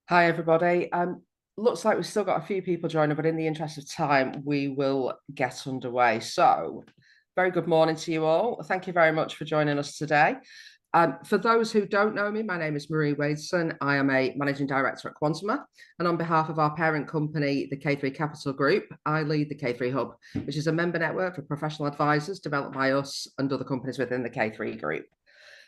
Hi, everybody. Looks like we've still got a few people joining, but in the interest of time, we will get underway. So, very good morning to you all. Thank you very much for joining us today. For those who don't know me, my name is Marie Wadeson. I am a managing director at Quantuma, and on behalf of our parent company, the K3 Capital Group, I lead the K3 Hub, which is a member network for professional advisors developed by us and other companies within the K3 Group.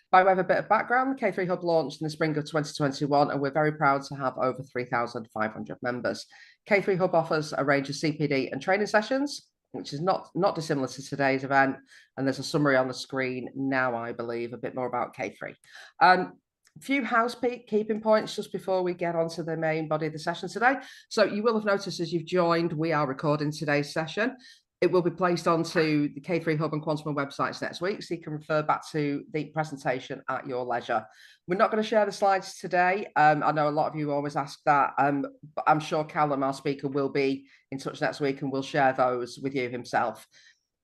By way of a bit of background, the K3 Hub launched in the spring of 2021, and we're very proud to have over 3,500 members. K3 Hub offers a range of CPD and training sessions, which is not dissimilar to today's event. And there's a summary on the screen now, I believe, a bit more about K3. Few housekeeping points just before we get onto the main body of the session today. So you will have noticed as you've joined, we are recording today's session. It will be placed onto the K3 Hub and Quantuma websites next week, so you can refer back to the presentation at your leisure. We're not going to share the slides today. I know a lot of you always ask that, but I'm sure Callum, our speaker, will be in touch next week and will share those with you himself.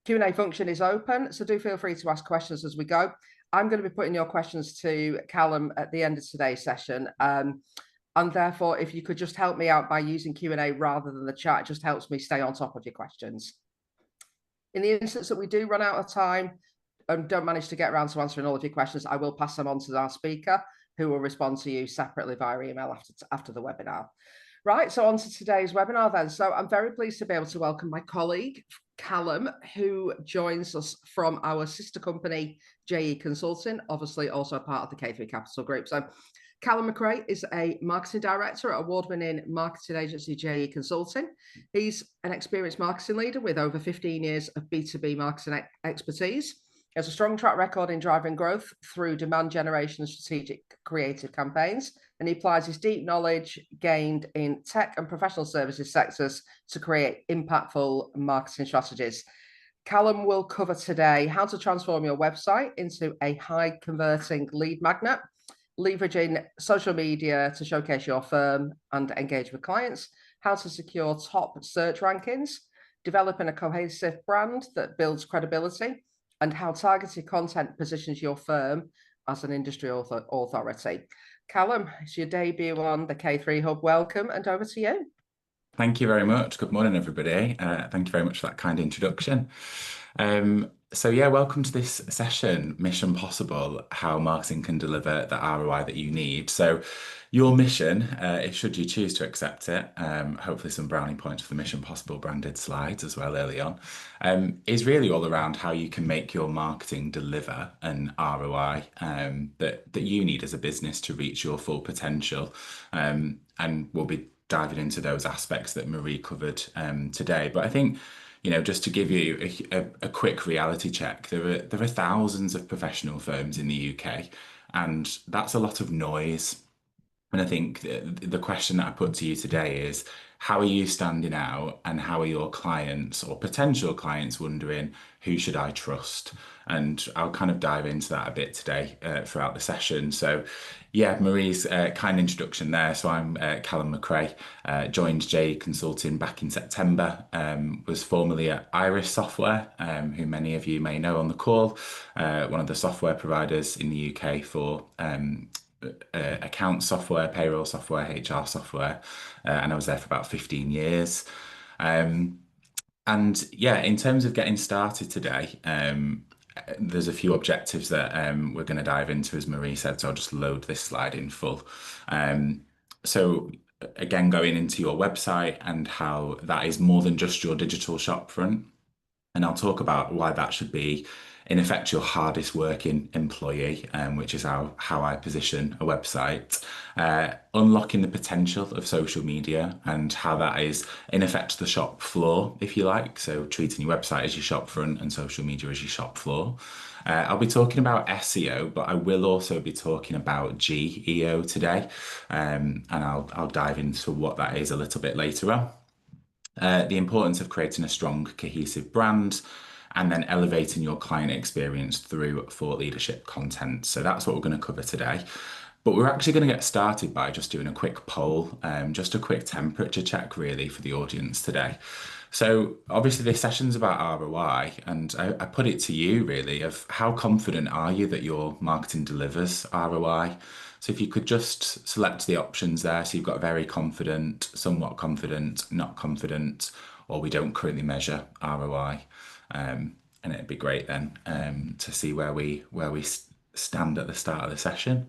Q&A function is open, so do feel free to ask questions as we go. I'm going to be putting your questions to Callum at the end of today's session. And therefore, if you could just help me out by using Q&A rather than the chat, it just helps me stay on top of your questions. In the instance that we do run out of time and don't manage to get around to answering all of your questions, I will pass them on to our speaker, who will respond to you separately via email after the webinar. Right, so on to today's webinar then. So I'm very pleased to be able to welcome my colleague, Callum, who joins us from our sister company, JE Consulting, obviously also a part of the K3 Capital Group. So Callum Macrae is a marketing director at award-winning marketing agency JE Consulting. He's an experienced marketing leader with over 15 years of B2B marketing expertise. He has a strong track record in driving growth through demand generation and strategic creative campaigns, and he applies his deep knowledge gained in tech and professional services sectors to create impactful marketing strategies. Callum will cover today how to transform your website into a high-converting lead magnet, leveraging social media to showcase your firm and engage with clients, how to secure top search rankings, developing a cohesive brand that builds credibility, and how targeted content positions your firm as an industry authority. Callum, it's your debut on the K3 Hub. Welcome, and over to you. Thank you very much. Good morning, everybody. Thank you very much for that kind introduction. So yeah, welcome to this session, Mission Possible, how marketing can deliver the ROI that you need. So your mission, should you choose to accept it, hopefully some brownie points for the Mission Possible branded slides as well early on, is really all around how you can make your marketing deliver an ROI that you need as a business to reach your full potential. And we'll be diving into those aspects that Marie covered today. But I think, just to give you a quick reality check, there are thousands of professional firms in the UK, and that's a lot of noise. And I think the question that I put to you today is, how are you standing out, and how are your clients or potential clients wondering, who should I trust? And I'll kind of dive into that a bit today throughout the session. So yeah, Marie's kind introduction there. So I'm Callum Macrae, joined JE Consulting back in September, was formerly at Iris Software, who many of you may know on the call, one of the software providers in the UK for account software, payroll software, HR software, and I was there for about 15 years. And yeah, in terms of getting started today, there's a few objectives that we're going to dive into, as Marie said, so I'll just load this slide in full. So again, going into your website and how that is more than just your digital shop front. And I'll talk about why that should be, in effect, your hardest working employee, which is how I position a website, unlocking the potential of social media and how that is, in effect, the shop floor, if you like. So treating your website as your shop front and social media as your shop floor. I'll be talking about SEO, but I will also be talking about GEO today, and I'll dive into what that is a little bit later on. The importance of creating a strong, cohesive brand, and then elevating your client experience through thought leadership content. So that's what we're going to cover today. But we're actually going to get started by just doing a quick poll, just a quick temperature check really for the audience today. So obviously this session's about ROI, and I put it to you really of how confident are you that your marketing delivers ROI? So if you could just select the options there, so you've got very confident, somewhat confident, not confident, or we don't currently measure ROI, and it'd be great then to see where we stand at the start of the session.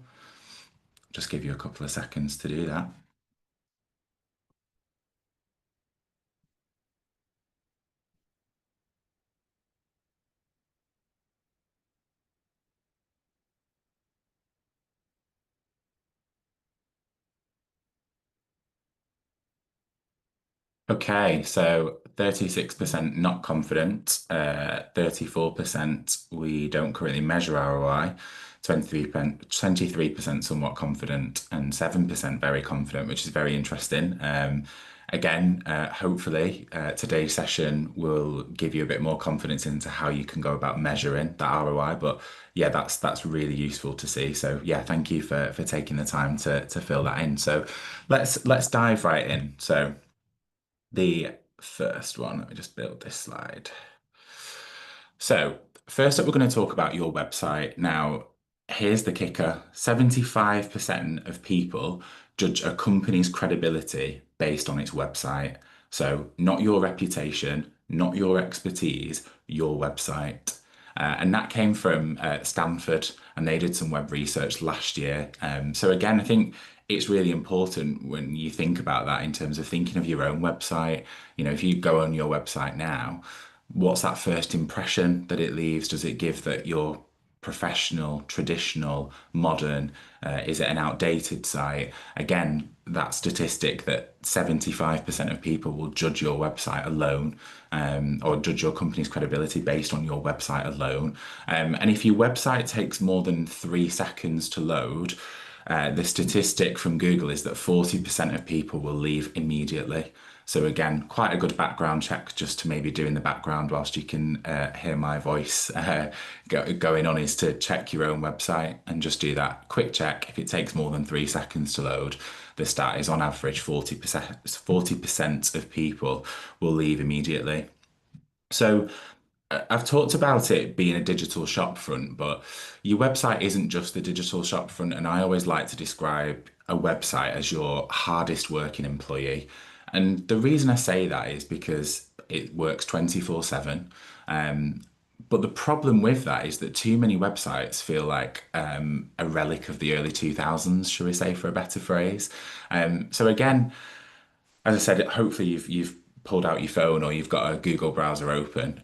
Just give you a couple of seconds to do that. Okay, so 36% not confident, 34% we don't currently measure ROI, 23% somewhat confident, and 7% very confident, which is very interesting. Again, hopefully, today's session will give you a bit more confidence into how you can go about measuring that ROI. But yeah, that's really useful to see. So yeah, thank you for taking the time to fill that in. So let's dive right in. So the first one. Let me just build this slide. So, first up, we're going to talk about your website. Now, here's the kicker: 75% of people judge a company's credibility based on its website. So, not your reputation, not your expertise, your website. And that came from Stanford, and they did some web research last year. So, again, I think it's really important when you think about that in terms of thinking of your own website. You know, if you go on your website now, what's that first impression that it leaves? Does it give that you're professional, traditional, modern? Is it an outdated site? Again, that statistic that 75% of people will judge your website alone, or judge your company's credibility based on your website alone. And if your website takes more than 3 seconds to load, the statistic from Google is that 40% of people will leave immediately. So again, quite a good background check just to maybe do in the background whilst you can hear my voice going on, is to check your own website and just do that quick check. If it takes more than 3 seconds to load, the stat is on average 40% of people will leave immediately. So I've talked about it being a digital shopfront, but your website isn't just the digital shopfront. And I always like to describe a website as your hardest working employee. And the reason I say that is because it works 24/7. But the problem with that is that too many websites feel like a relic of the early 2000s, shall we say, for a better phrase. So again, as I said, hopefully you've pulled out your phone or you've got a Google browser open.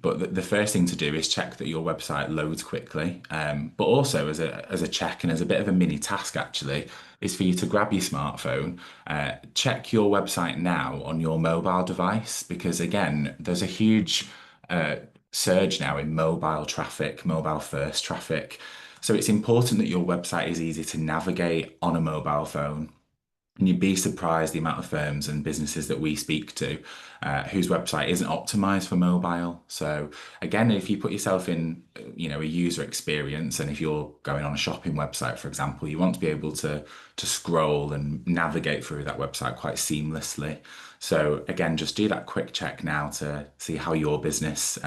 But the first thing to do is check that your website loads quickly. But also as a check and as a bit of a mini task actually, is for you to grab your smartphone, check your website now on your mobile device, because again, there's a huge surge now in mobile traffic, mobile first traffic. So it's important that your website is easy to navigate on a mobile phone. And you'd be surprised the amount of firms and businesses that we speak to whose website isn't optimized for mobile. So again, if you put yourself in, a user experience, and if you're going on a shopping website, for example, you want to be able to scroll and navigate through that website quite seamlessly. So again, just do that quick check now to see how your website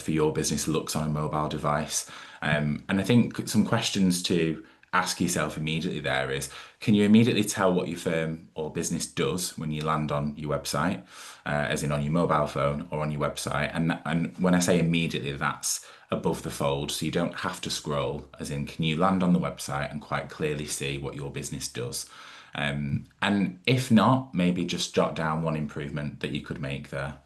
for your business looks on a mobile device. And I think some questions to ask yourself immediately there is, can you immediately tell what your firm or business does when you land on your website, as in on your mobile phone or on your website? And when I say immediately, that's above the fold, so you don't have to scroll, as in, can you land on the website and quite clearly see what your business does? And if not, maybe just jot down one improvement that you could make there.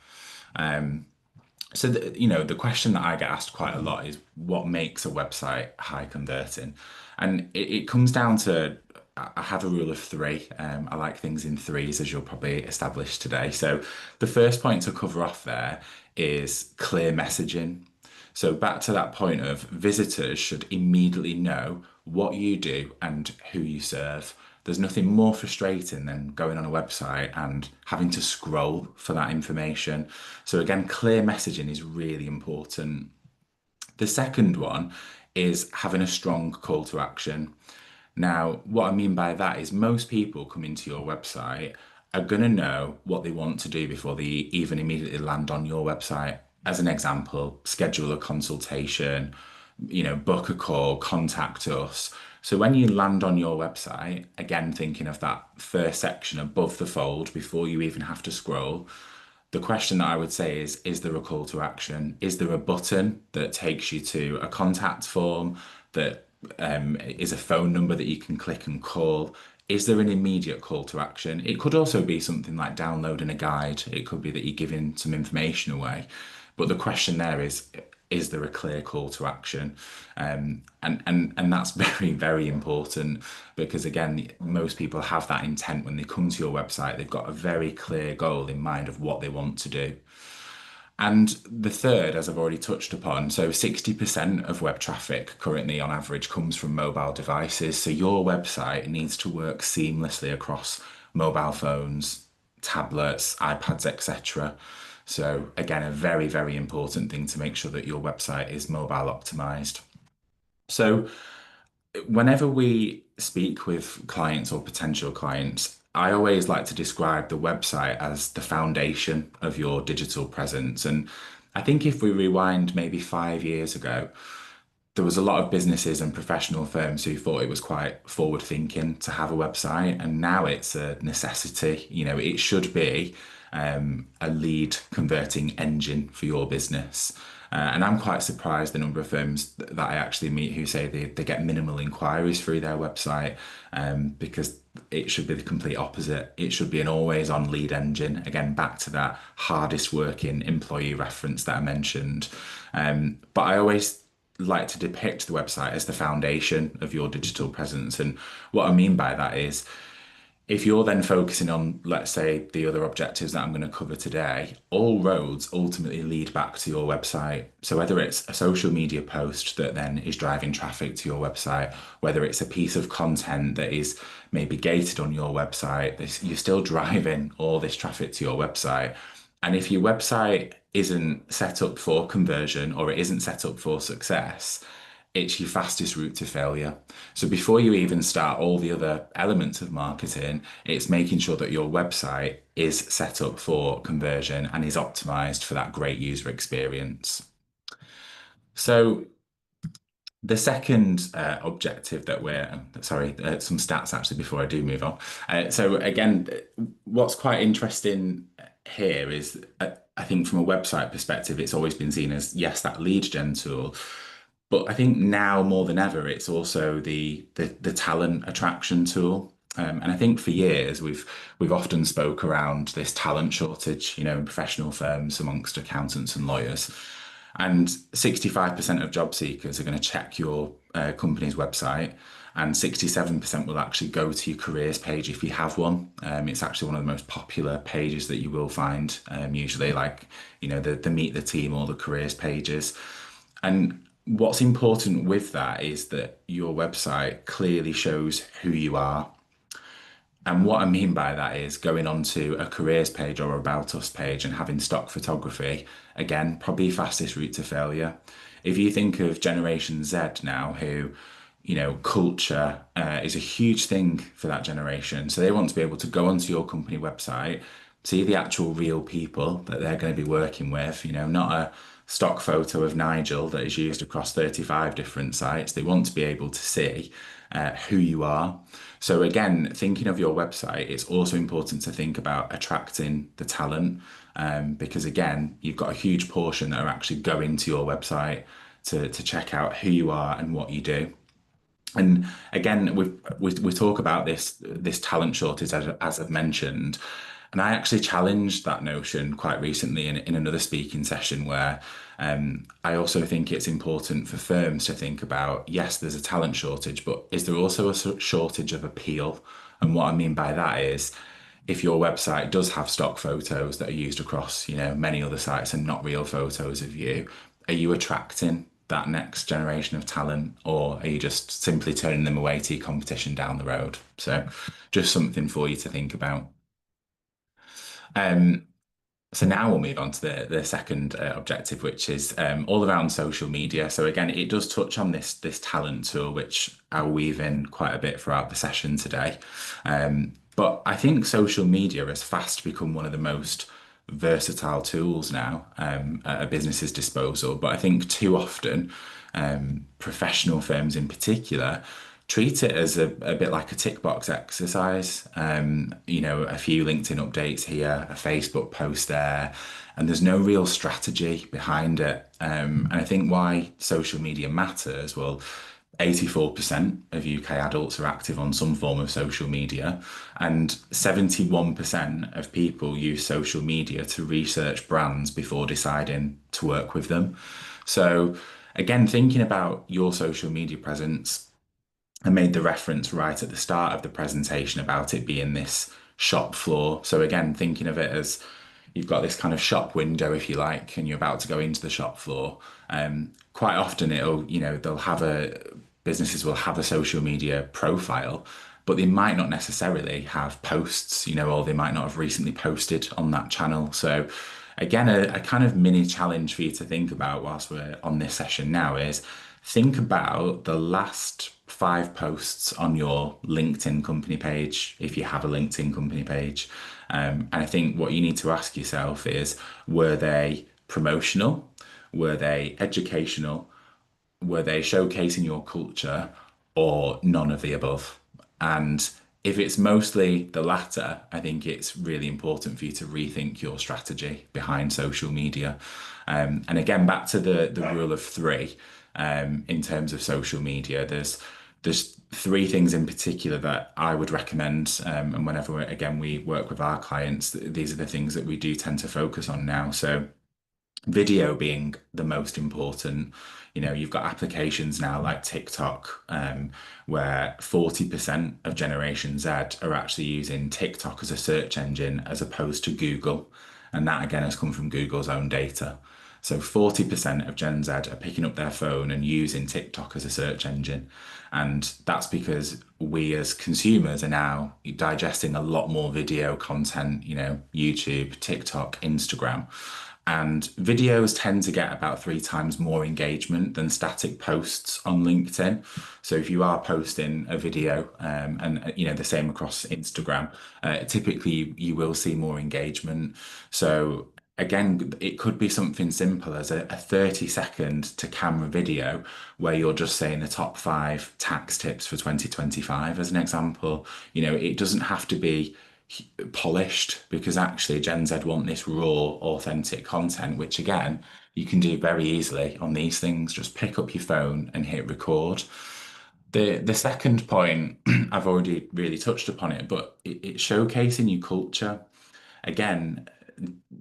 So the question that I get asked quite a lot is, what makes a website high converting? And it comes down to, I have a rule of three. I like things in threes, as you'll probably establish today. So the first point to cover off there is clear messaging. So back to that point of, visitors should immediately know what you do and who you serve. There's nothing more frustrating than going on a website and having to scroll for that information. So again, clear messaging is really important. The second one is having a strong call to action. Now, what I mean by that is most people come into your website are going to know what they want to do before they even immediately land on your website. As an example, schedule a consultation, book a call, contact us. So when you land on your website, again, thinking of that first section above the fold before you even have to scroll, the question that I would say is there a call to action? Is there a button that takes you to a contact form that is a phone number that you can click and call? Is there an immediate call to action? It could also be something like downloading a guide. It could be that you're giving some information away. But the question there is there a clear call to action? And that's very, very important because again, most people have that intent when they come to your website. They've got a very clear goal in mind of what they want to do. And the third, as I've already touched upon, so 60% of web traffic currently on average comes from mobile devices. So your website needs to work seamlessly across mobile phones, tablets, iPads, etc. So again, a very, very important thing to make sure that your website is mobile optimized. So whenever we speak with clients or potential clients, I always like to describe the website as the foundation of your digital presence. And I think if we rewind maybe 5 years ago, there was a lot of businesses and professional firms who thought it was quite forward thinking to have a website, and now it's a necessity. It should be a lead converting engine for your business. And I'm quite surprised the number of firms that I actually meet who say they get minimal inquiries through their website, because it should be the complete opposite. It should be an always on lead engine. Again, back to that hardest working employee reference that I mentioned. But I always like to depict the website as the foundation of your digital presence. And what I mean by that is if you're then focusing on, let's say, the other objectives that I'm going to cover today, all roads ultimately lead back to your website. So whether it's a social media post that then is driving traffic to your website, whether it's a piece of content that is maybe gated on your website, you're still driving all this traffic to your website. And if your website isn't set up for conversion or it isn't set up for success, it's your fastest route to failure. So before you even start all the other elements of marketing, it's making sure that your website is set up for conversion and is optimized for that great user experience. So the second objective that some stats actually before I do move on. So again, what's quite interesting here is I think from a website perspective, it's always been seen as, yes, that lead gen tool. But I think now more than ever, it's also the talent attraction tool. And I think for years we've often spoke around this talent shortage, in professional firms amongst accountants and lawyers. And 65% of job seekers are going to check your company's website, and 67% will actually go to your careers page if you have one. It's actually one of the most popular pages that you will find, usually, like the meet the team or the careers pages. And what's important with that is that your website clearly shows who you are. And what I mean by that is going onto a careers page or about us page and having stock photography, again, probably fastest route to failure. If you think of Generation Z now, who, culture is a huge thing for that generation. So they want to be able to go onto your company website, see the actual real people that they're going to be working with, not a stock photo of Nigel that is used across 35 different sites. They want to be able to see who you are. So again, thinking of your website, it's also important to think about attracting the talent, because again, you've got a huge portion that are actually going to your website to check out who you are and what you do. And again, we talk about this talent shortage as I've mentioned, and I actually challenged that notion quite recently in another speaking session where I also think it's important for firms to think about, yes, there's a talent shortage, but is there also a shortage of appeal? And what I mean by that is, if your website does have stock photos that are used across, many other sites and not real photos of you, are you attracting that next generation of talent, or are you just simply turning them away to your competition down the road? So just something for you to think about. So now we'll move on to the second objective, which is all around social media. So again, it does touch on this talent tool, which I'll weave in quite a bit throughout the session today. But I think social media has fast become one of the most versatile tools now at a business's disposal. But I think too often, professional firms in particular treat it as a bit like a tick box exercise. A few LinkedIn updates here, a Facebook post there, and there's no real strategy behind it. And I think why social media matters, well, 84% of UK adults are active on some form of social media, and 71% of people use social media to research brands before deciding to work with them. So, again, thinking about your social media presence, I made the reference right at the start of the presentation about it being this shop floor. So again, thinking of it as you've got this kind of shop window, if you like, and you're about to go into the shop floor. Quite often they'll have businesses will have a social media profile, but they might not necessarily have posts, or they might not have recently posted on that channel. So again, a kind of mini challenge for you to think about whilst we're on this session now is think about the last 5 posts on your LinkedIn company page, if you have a LinkedIn company page. And I think what you need to ask yourself is, were they promotional? Were they educational? Were they showcasing your culture, or none of the above? And if it's mostly the latter, I think it's really important for you to rethink your strategy behind social media. And again, back to the rule of three, in terms of social media, there's 3 things in particular that I would recommend. And whenever we work with our clients, these are the things that we do tend to focus on now. So video being the most important. You've got applications now like TikTok, where 40% of Generation Z are actually using TikTok as a search engine as opposed to Google. And that again has come from Google's own data. So 40% of Gen Z are picking up their phone and using TikTok as a search engine. And that's because we as consumers are now digesting a lot more video content, YouTube, TikTok, Instagram. And videos tend to get about 3 times more engagement than static posts on LinkedIn. So if you are posting a video, and the same across Instagram, typically you will see more engagement. So again, it could be something simple as a 30-second to camera video where you're just saying the top 5 tax tips for 2025 as an example. It doesn't have to be polished, because actually Gen Z want this raw, authentic content, which again, you can do very easily on these things. Just pick up your phone and hit record. The second point, I've already really touched upon it, but it's showcasing your culture. Again,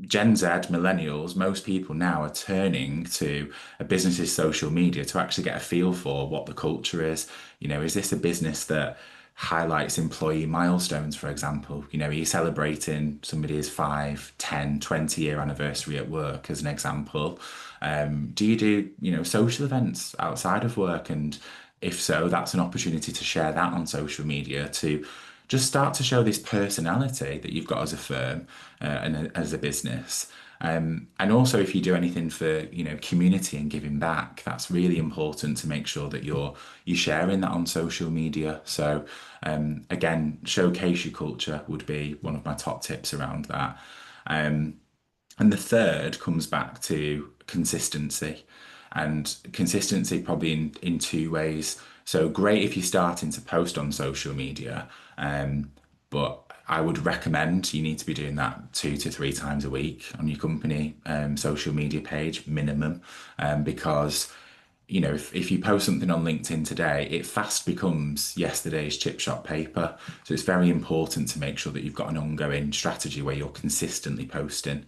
Gen Z, millennials, most people now are turning to a business's social media to actually get a feel for what the culture is. Is this a business that highlights employee milestones, for example? Are you celebrating somebody's 5, 10, 20-year anniversary at work, as an example? Do you do, social events outside of work? And if so, that's an opportunity to share that on social media to just start to show this personality that you've got as a firm, and as a business. And also, if you do anything for community and giving back, that's really important to make sure that you're sharing that on social media. So again, showcase your culture would be one of my top tips around that. And the third comes back to consistency, and consistency probably in 2 ways. So great if you're starting to post on social media, but I would recommend you need to be doing that 2 to 3 times a week on your company social media page minimum, because if you post something on LinkedIn today, it fast becomes yesterday's chip shop paper. So it's very important to make sure that you've got an ongoing strategy where you're consistently posting.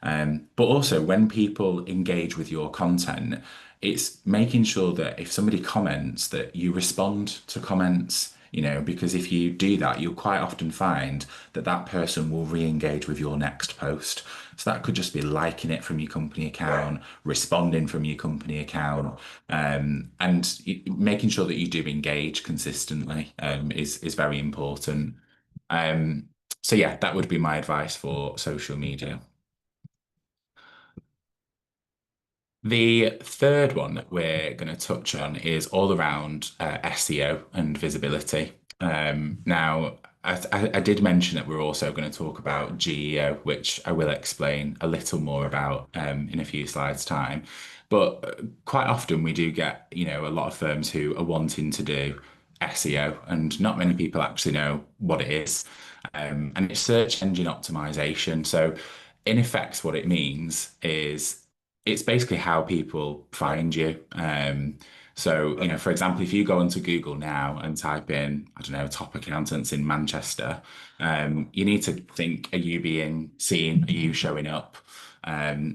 But also, when people engage with your content, it's making sure that if somebody comments, that you respond to comments. Because if you do that, you'll quite often find that that person will re-engage with your next post. So that could just be liking it from your company account, responding from your company account, and making sure that you do engage consistently, is very important. Um, so yeah, that would be my advice for social media. The third one that we're going to touch on is all around SEO and visibility. Now, I did mention that we're also going to talk about GEO, which I will explain a little more about in a few slides' time. But quite often we do get, a lot of firms who are wanting to do SEO, and not many people actually know what it is. And it's search engine optimization. So, in effect, what it means is it's basically how people find you. So, for example, if you go onto Google now and type in, I don't know, top accountants in Manchester, you need to think, are you being seen? Are you showing up?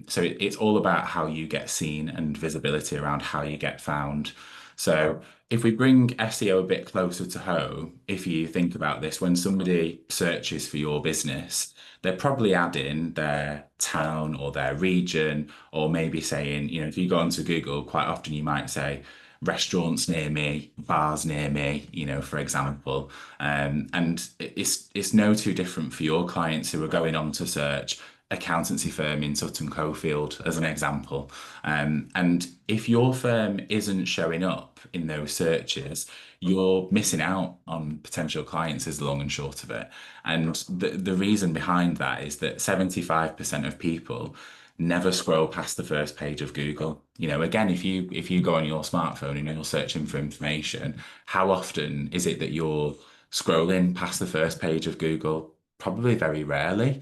So it's all about how you get seen and visibility around how you get found. So if we bring SEO a bit closer to home, if you think about this, when somebody searches for your business, they're probably adding their town or their region, or maybe saying, if you go onto Google, quite often you might say, restaurants near me, bars near me, for example. And it's no too different for your clients who are going on to search accountancy firm in Sutton Coldfield, as an example. And if your firm isn't showing up in those searches, you're missing out on potential clients, is the long and short of it. And the reason behind that is that 75% of people never scroll past the first page of Google. Again, if you go on your smartphone and you're searching for information, how often is it that you're scrolling past the first page of Google? Probably very rarely,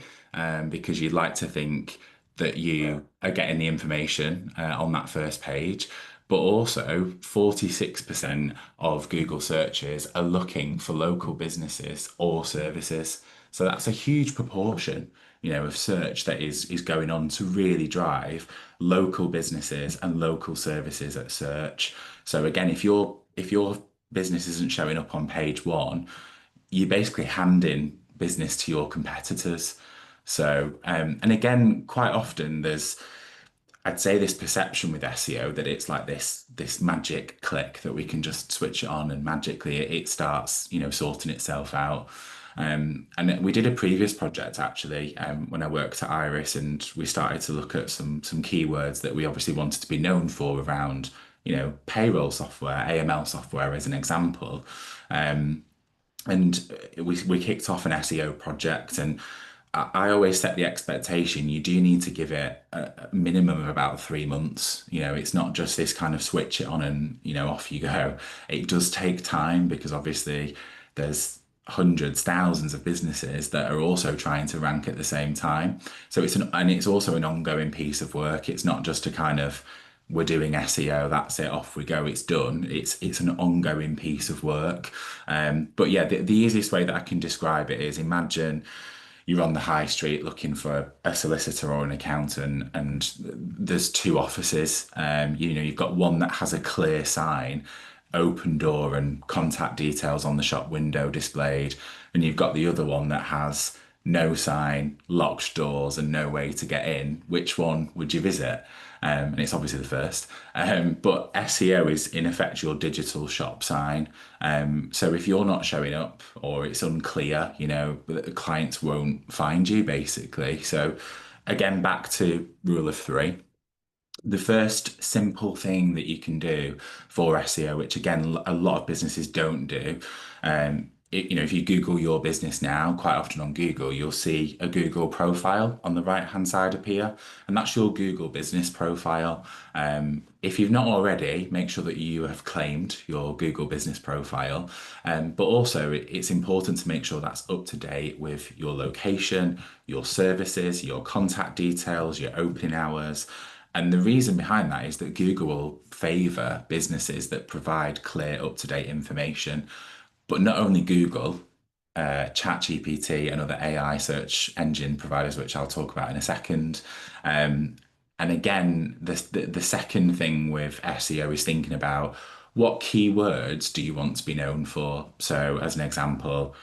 because you'd like to think that you are getting the information on that first page. But also, 46% of Google searches are looking for local businesses or services. So that's a huge proportion, of search that is going on to really drive local businesses and local services at search. So again, if your business isn't showing up on page one, you're basically handing business to your competitors. So, and again, quite often I'd say this perception with SEO that it's like this magic click that we can just switch it on and magically it starts, sorting itself out. And we did a previous project actually when I worked at Iris, and we started to look at some keywords that we obviously wanted to be known for around, payroll software, AML software as an example. And we kicked off an SEO project, and I always set the expectation you do need to give it a minimum of about 3 months. It's not just this kind of switch it on and off you go. It does take time because obviously there's hundreds, thousands of businesses that are also trying to rank at the same time. So it's also an ongoing piece of work. It's not just a kind of we're doing SEO, that's it, off we go, it's done. It's an ongoing piece of work. But yeah, the easiest way that I can describe it is imagine you're on the high street looking for a solicitor or an accountant, and there's two offices. You've got one that has a clear sign, open door and contact details on the shop window displayed, and you've got the other one that has no sign, locked doors, and no way to get in. Which one would you visit? And it's obviously the first. But SEO is in effect your digital shop sign. So if you're not showing up or it's unclear, the clients won't find you basically. So again, back to rule of three. The first simple thing that you can do for SEO, which again, a lot of businesses don't do, if you Google your business now, quite often on Google, you'll see a Google profile on the right-hand side appear, and that's your Google business profile. If you've not already, make sure that you have claimed your Google business profile. But also, it's important to make sure that's up to date with your location, your services, your contact details, your opening hours. And the reason behind that is that Google will favor businesses that provide clear, up-to-date information. But not only Google, ChatGPT and other AI search engine providers, which I'll talk about in a second. And again, the second thing with SEO is thinking about what keywords do you want to be known for? So as an example,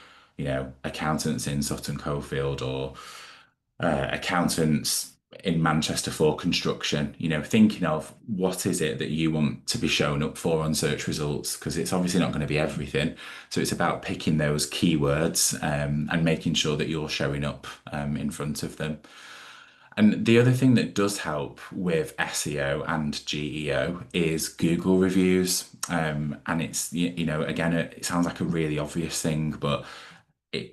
accountants in Sutton Coldfield, or accountants in Manchester for construction, thinking of what is it that you want to be shown up for on search results, because it's obviously not going to be everything. So it's about picking those keywords and making sure that you're showing up in front of them. And the other thing that does help with SEO and GEO is Google reviews. And it's, again, it sounds like a really obvious thing, but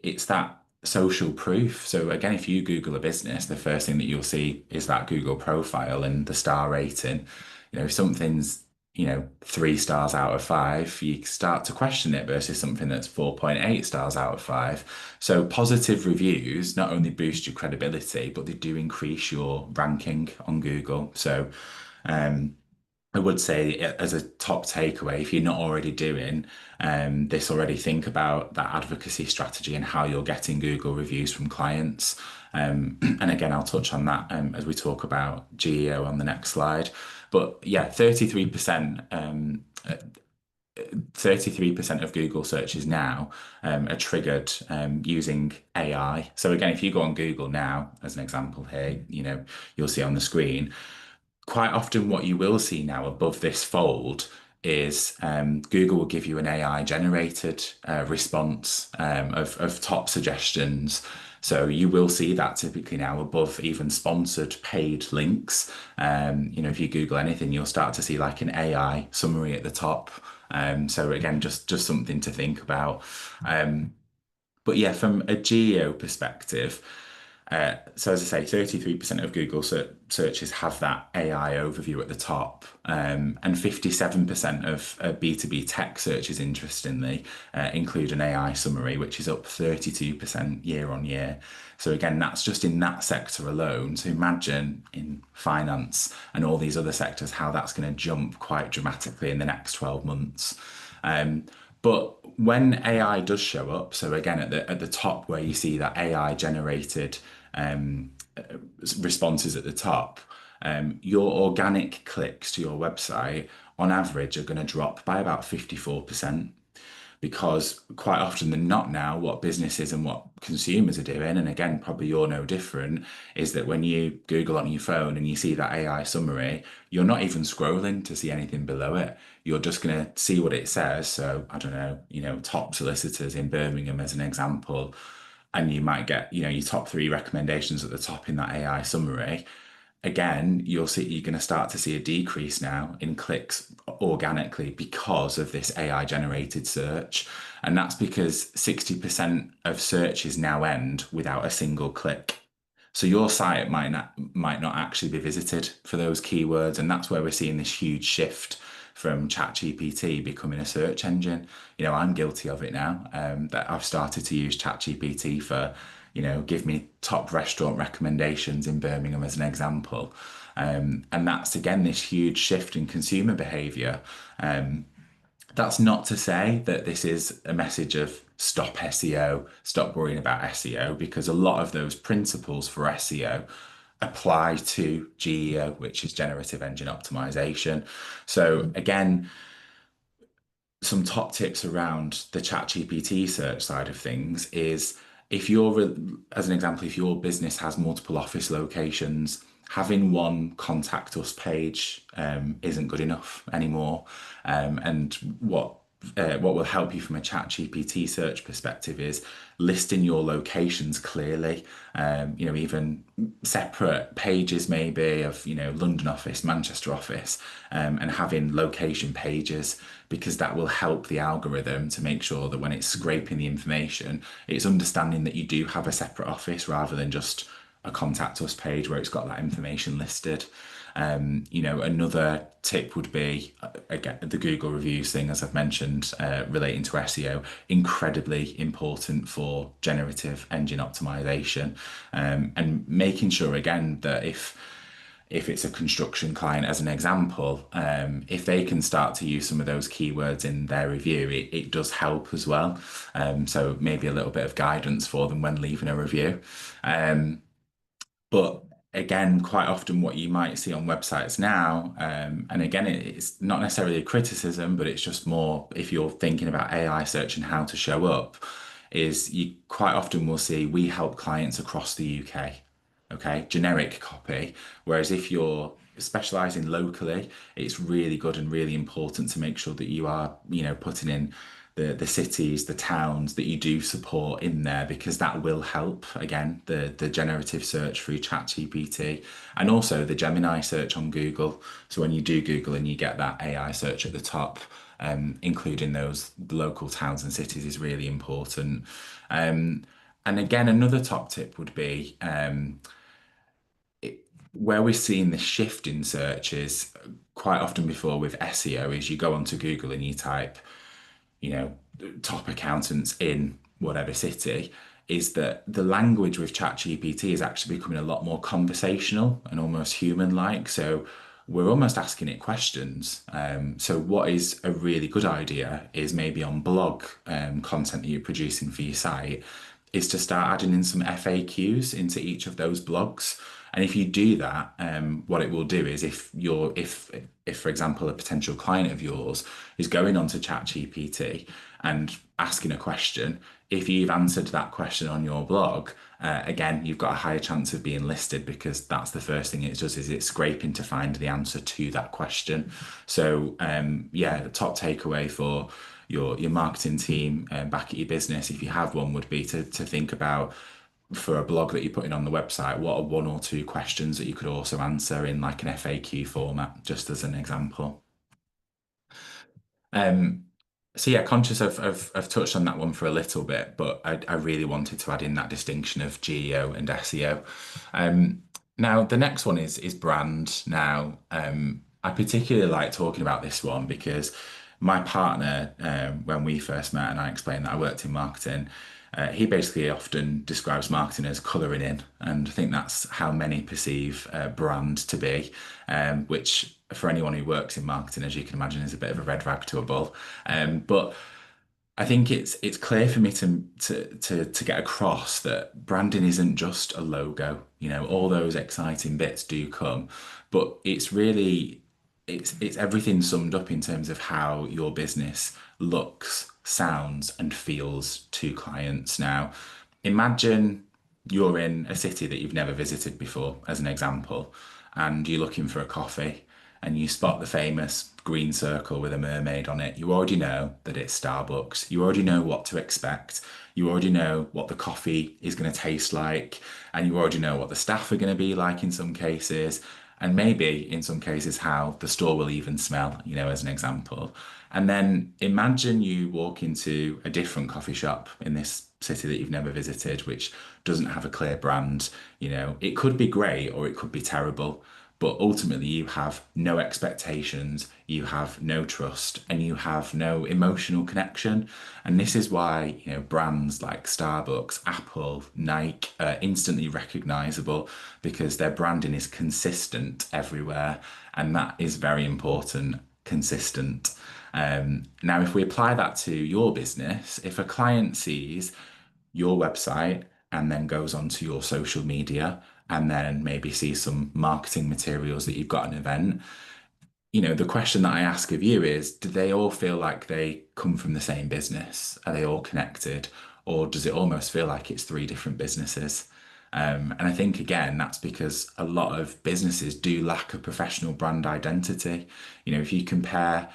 it's that social proof. So again, if you Google a business, the first thing that you'll see is that Google profile and the star rating. If something's, 3 stars out of 5, you start to question it versus something that's 4.8 stars out of 5. So positive reviews not only boost your credibility, but they do increase your ranking on Google. So um, I would say as a top takeaway, if you're not already doing this already, think about that advocacy strategy and how you're getting Google reviews from clients. And again, I'll touch on that as we talk about GEO on the next slide. But yeah, 33% of Google searches now are triggered using AI. So again, if you go on Google now, as an example here, you'll see on the screen quite often what you will see now above this fold is Google will give you an AI generated response of top suggestions. So you will see that typically now above even sponsored paid links. If you Google anything, you'll start to see like an AI summary at the top. So again, just something to think about. But yeah, from a geo perspective, so as I say, 33% of Google searches have that AI overview at the top, and 57% of B2B tech searches, interestingly, include an AI summary, which is up 32% year on year. So again, that's just in that sector alone. So imagine in finance and all these other sectors, how that's going to jump quite dramatically in the next 12 months. But when AI does show up, so again at the top where you see that AI generated um, responses at the top, your organic clicks to your website on average are going to drop by about 54%, because quite often than not now, what businesses and what consumers are doing, and again, probably you're no different, is that when you Google on your phone and you see that AI summary, you're not even scrolling to see anything below it. You're just going to see what it says. So I don't know, top solicitors in Birmingham as an example, and you might get, your top 3 recommendations at the top in that AI summary. Again, you're going to start to see a decrease now in clicks organically because of this AI generated search. And that's because 60% of searches now end without a single click. So your site might not actually be visited for those keywords. And that's where we're seeing this huge shift from ChatGPT becoming a search engine. I'm guilty of it now, that I've started to use ChatGPT for, give me top restaurant recommendations in Birmingham as an example. And that's again this huge shift in consumer behavior. That's not to say that this is a message of stop SEO, stop worrying about SEO, because a lot of those principles for SEO apply to GEO, which is generative engine optimization. So again, some top tips around the ChatGPT search side of things is, if as an example, if your business has multiple office locations, having one contact us page isn't good enough anymore. And what will help you from a ChatGPT search perspective is listing your locations clearly. Even separate pages maybe of, London office, Manchester office, and having location pages, because that will help the algorithm to make sure that when it's scraping the information, it's understanding that you do have a separate office rather than just a contact us page where it's got that information listed. Another tip would be, again, the Google reviews thing, as I've mentioned, relating to SEO, incredibly important for generative engine optimization, and making sure again that if it's a construction client, as an example, if they can start to use some of those keywords in their review, it does help as well. So maybe a little bit of guidance for them when leaving a review. But again, quite often what you might see on websites now, and again, it's not necessarily a criticism, but it's just more if you're thinking about AI search and how to show up, is you quite often will see we help clients across the UK. Okay, generic copy. Whereas if you're specializing locally, it's really good and really important to make sure that you are, putting in the cities, the towns that you do support in there, because that will help. Again, the generative search through ChatGPT, and also the Gemini search on Google. So when you do Google and you get that AI search at the top, including those local towns and cities is really important. Um, and again, another top tip would be where we're seeing the shift in searches quite often before with SEO is you go onto Google and you type, you know, top accountants in whatever city, is that the language with ChatGPT is actually becoming a lot more conversational and almost human-like. So we're almost asking it questions. So what is a really good idea is maybe on blog content that you're producing for your site, is to start adding in some FAQs into each of those blogs. And if you do that, what it will do is if for example a potential client of yours is going onto ChatGPT and asking a question, if you've answered that question on your blog, again, you've got a higher chance of being listed, because that's the first thing it does, is it's scraping to find the answer to that question. So yeah, the top takeaway for your marketing team back at your business, if you have one, would be to think about, for a blog that you're putting on the website, what are one or two questions that you could also answer in like an FAQ format, just as an example. Um, so yeah, conscious I've touched on that one for a little bit, but I really wanted to add in that distinction of GEO and SEO. Now the next one is brand. Now I particularly like talking about this one because my partner, when we first met and I explained that I worked in marketing, he basically often describes marketing as colouring in, and I think that's how many perceive brand to be, which for anyone who works in marketing, as you can imagine, is a bit of a red rag to a bull. But I think it's clear for me to get across that branding isn't just a logo. You know, all those exciting bits do come, but it's really it's everything summed up in terms of how your business looks, sounds, and feels to clients. Now, imagine you're in a city that you've never visited before, as an example, and you're looking for a coffee and you spot the famous green circle with a mermaid on it. You already know that it's Starbucks. You already know what to expect. You already know what the coffee is going to taste like, and you already know what the staff are going to be like in some cases, and maybe in some cases how the store will even smell, you know, as an example. And then imagine you walk into a different coffee shop in this city that you've never visited, which doesn't have a clear brand. You know, it could be great or it could be terrible, but ultimately you have no expectations, you have no trust, and you have no emotional connection. And this is why, you know, brands like Starbucks, Apple, Nike are instantly recognizable, because their branding is consistent everywhere, and that is very important. Consistent. Now, if we apply that to your business, if a client sees your website and then goes onto your social media and then maybe sees some marketing materials that you've got an event, you know, the question that I ask of you is, do they all feel like they come from the same business? Are they all connected? Or does it almost feel like it's three different businesses? And I think, again, that's because a lot of businesses do lack a professional brand identity. You know, if you compare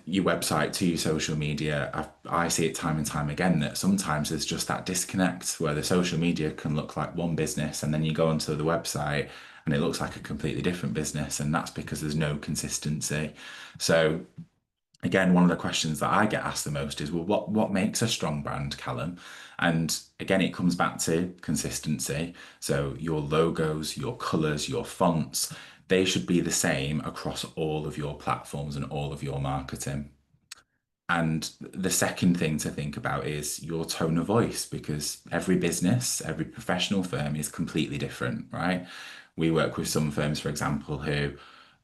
your website to your social media, I see it time and time again that sometimes there's just that disconnect where the social media can look like one business and then you go onto the website and it looks like a completely different business, and that's because there's no consistency. So again, one of the questions that I get asked the most is, well, what makes a strong brand, Callum? And again, it comes back to consistency. So your logos, your colors, your fonts, they should be the same across all of your platforms and all of your marketing. And the second thing to think about is your tone of voice, because every business, every professional firm is completely different, right? We work with some firms, for example, who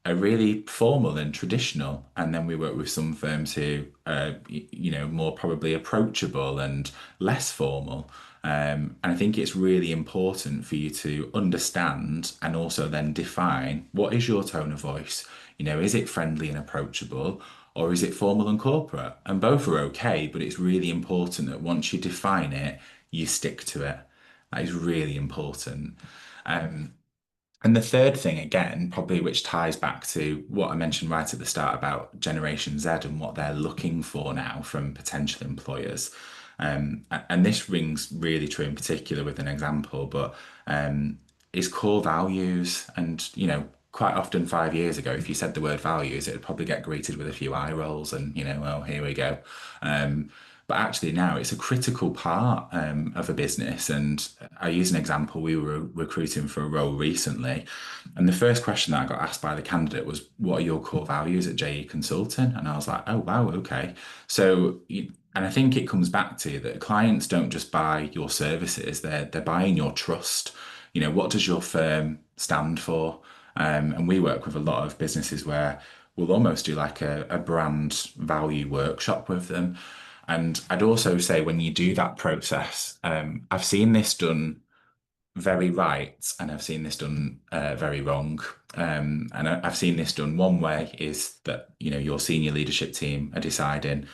are really formal and traditional, and then we work with some firms who are, you know, more probably approachable and less formal. And I think it's really important for you to understand and also then define, what is your tone of voice? You know, is it friendly and approachable, or is it formal and corporate? And both are okay, but it's really important that once you define it, you stick to it. That is really important. And the third thing, again, probably which ties back to what I mentioned right at the start about Generation Z and what they're looking for now from potential employers. And this rings really true in particular with an example, but is core values. And, quite often 5 years ago, if you said the word values, it would probably get greeted with a few eye rolls and, well, here we go. Um, but actually now it's a critical part of a business. And I use an example. We were recruiting for a role recently, and the first question that I got asked by the candidate was, "What are your core values at JE Consulting?" And I was like, "Oh, wow, okay." So, and I think it comes back to that clients don't just buy your services; they're buying your trust. What does your firm stand for? And we work with a lot of businesses where we'll almost do like a brand value workshop with them. And I'd also say when you do that process, I've seen this done very right and I've seen this done very wrong. And I've seen this done one way is that, your senior leadership team are deciding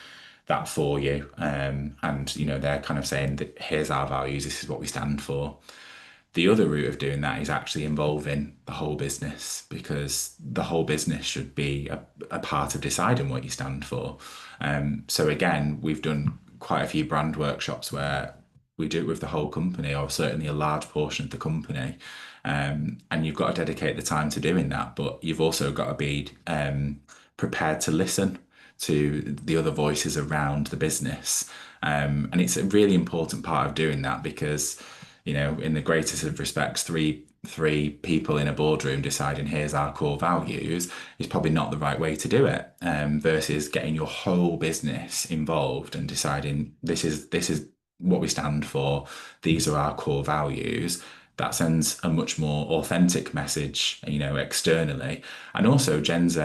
that for you. And, they're kind of saying that here's our values, this is what we stand for. The other route of doing that is actually involving the whole business because the whole business should be a part of deciding what you stand for. So again, we've done quite a few brand workshops where we do it with the whole company or certainly a large portion of the company. And you've got to dedicate the time to doing that, but you've also got to be prepared to listen to the other voices around the business. And it's a really important part of doing that because in the greatest of respects, three people in a boardroom deciding here's our core values is probably not the right way to do it. Versus getting your whole business involved and deciding this is what we stand for. These are our core values. That sends a much more authentic message, externally. And also, Gen Z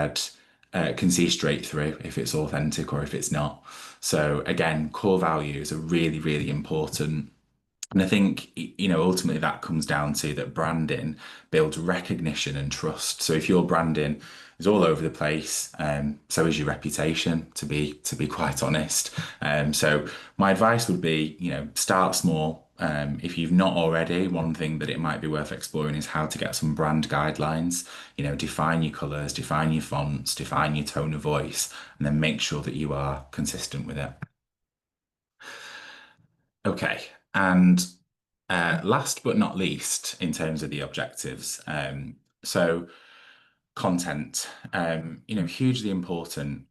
can see straight through if it's authentic or if it's not. So again, core values are really, really important. And I think, ultimately that comes down to that branding builds recognition and trust. So if your branding is all over the place, so is your reputation, to be quite honest. So my advice would be, start small. If you've not already, one thing that it might be worth exploring is how to get some brand guidelines. Define your colours, define your fonts, define your tone of voice, and then make sure that you are consistent with it. Okay. And last but not least, in terms of the objectives, so content, hugely important